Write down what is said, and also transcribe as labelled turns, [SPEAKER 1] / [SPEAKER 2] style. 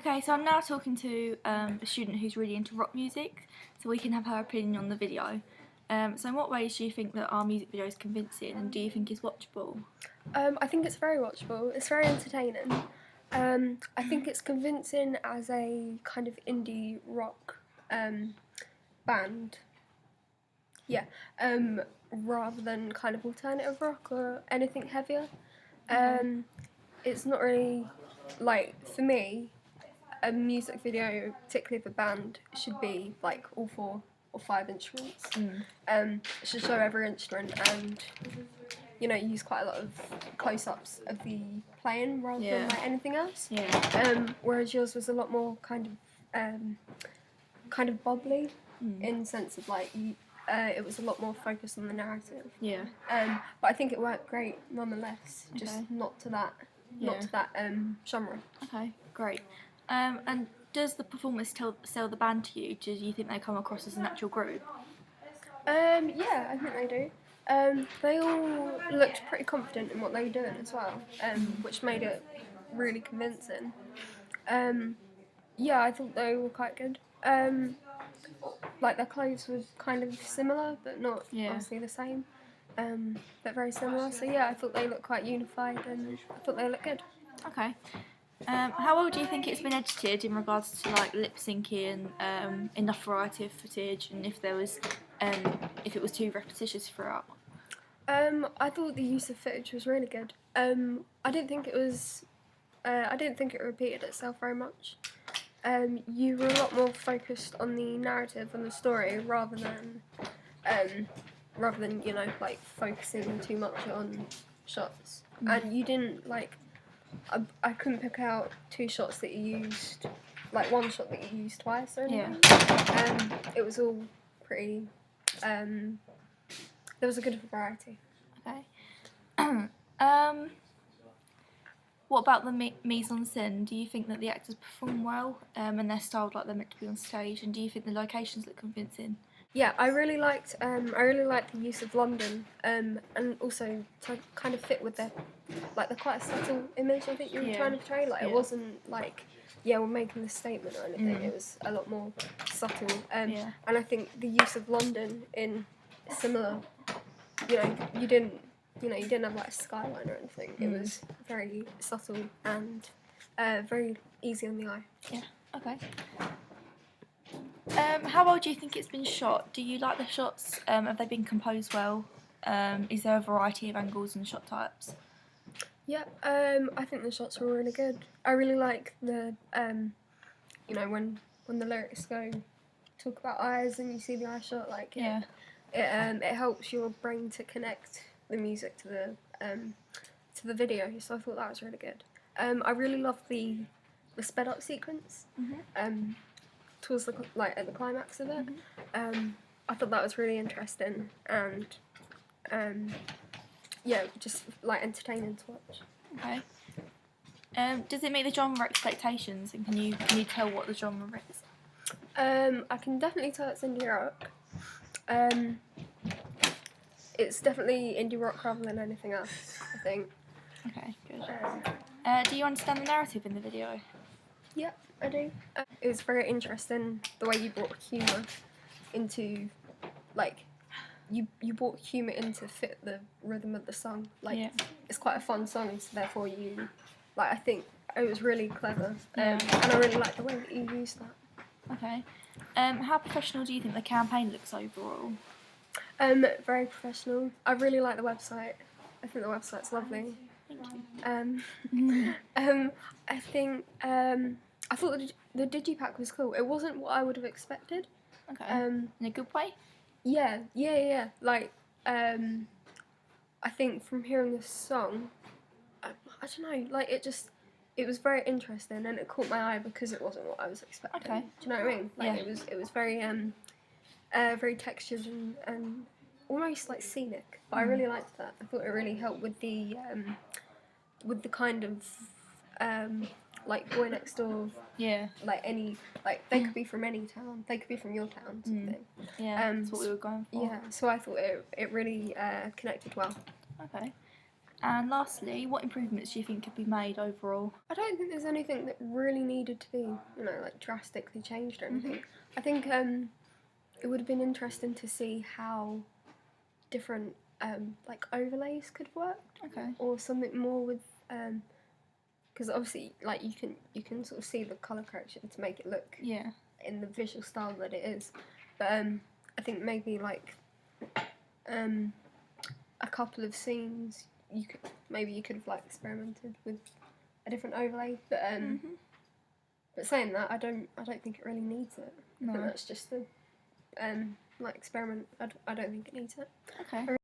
[SPEAKER 1] Okay, so I'm now talking to a student who's really into rock music, so we can have her opinion on the video. So in what ways do you think that our music video is convincing, and do you think it's watchable?
[SPEAKER 2] I think it's very watchable. It's very entertaining. I think it's convincing as a kind of indie rock band. Yeah. Rather than kind of alternative rock or anything heavier. It's not really like, for me, a music video, particularly of a band, should be like all 4 or 5 instruments. It should show every instrument and use quite a lot of close-ups of the playing rather than like anything else. Whereas yours was a lot more kind of bubbly in the sense of like it was a lot more focused on the narrative. But I think it worked great nonetheless. Just not to that genre.
[SPEAKER 1] Okay, great. And does the performance sell the band to you? Do you think they come across as an actual group?
[SPEAKER 2] Yeah, I think they do. They all looked pretty confident in what they were doing as well, which made it really convincing. Yeah, I thought they were quite good. Like their clothes were kind of similar, but not obviously the same. But very similar. So yeah, I thought they looked quite unified, and I thought they looked good.
[SPEAKER 1] Okay. How well do you think it's been edited in regards to like lip syncing, enough variety of footage, and if it was too repetitious throughout?
[SPEAKER 2] I thought the use of footage was really good. I didn't think it was. I didn't think it repeated itself very much. You were a lot more focused on the narrative and the story rather than like focusing too much on shots. And you didn't like. I couldn't pick out 2 shots that you used, like one shot that you used twice or anything. It was all pretty. There was a good variety.
[SPEAKER 1] Okay. What about the mise en scène? Do you think that the actors perform well and they're styled like they're meant to be on stage? And do you think the locations look convincing?
[SPEAKER 2] Yeah, I really liked the use of London, and also to kind of fit with the quite a subtle image I think you were trying to portray. Like it wasn't like we're making this statement or anything. It was a lot more subtle. And I think the use of London in similar, you didn't have like a skyline or anything. It was very subtle and very easy on the eye.
[SPEAKER 1] Yeah. Okay. How well do you think it's been shot? Do you like the shots? Have they been composed well? Is there a variety of angles and shot types?
[SPEAKER 2] Yeah, I think the shots were really good. I really like the, when the lyrics go talk about eyes and you see the eye shot, like it helps your brain to connect the music to the video. So I thought that was really good. I really loved the sped up sequence. Towards at the climax of it. I thought that was really interesting and just like entertaining to watch.
[SPEAKER 1] Okay. Does it meet the genre expectations, and can you tell what the genre is?
[SPEAKER 2] I can definitely tell it's indie rock. It's definitely indie rock rather than anything else, I think.
[SPEAKER 1] Okay, good. Do you understand the narrative in the video?
[SPEAKER 2] Yeah, I do. It was very interesting the way you brought humour into, like, you brought humour in to fit the rhythm of the song. Like, it's quite a fun song, so therefore I think it was really clever. And I really like the way that you used that.
[SPEAKER 1] Okay. How professional do you think the campaign looks overall?
[SPEAKER 2] Very professional. I really like the website. I think the website's lovely.
[SPEAKER 1] Thank you.
[SPEAKER 2] I think I thought the digipack was cool. It wasn't what I would have expected.
[SPEAKER 1] Okay. In a good way?
[SPEAKER 2] Yeah. Like, I think from hearing this song, I don't know. Like it was very interesting and it caught my eye because it wasn't what I was expecting.
[SPEAKER 1] Okay.
[SPEAKER 2] Do you know what I mean? Like it was very very textured and almost like scenic. But I really liked that. I thought it really helped with the kind of like boy next door. Like any they could be from any town. They could be from your town. Sort of thing.
[SPEAKER 1] Yeah. That's what we were going for.
[SPEAKER 2] Yeah. So I thought it really connected well.
[SPEAKER 1] Okay. And lastly, what improvements do you think could be made overall?
[SPEAKER 2] I don't think there's anything that really needed to be, you know, like drastically changed or anything. I think it would have been interesting to see how different like overlays could work,
[SPEAKER 1] Okay.
[SPEAKER 2] or something more with because obviously like you can sort of see the colour correction to make it look
[SPEAKER 1] Yeah.
[SPEAKER 2] in the visual style that it is, but I think maybe like a couple of scenes you could have like experimented with a different overlay, but saying that, I don't think it really needs it. I think
[SPEAKER 1] No.
[SPEAKER 2] that's just a like experiment. I don't think it needs it.
[SPEAKER 1] Okay.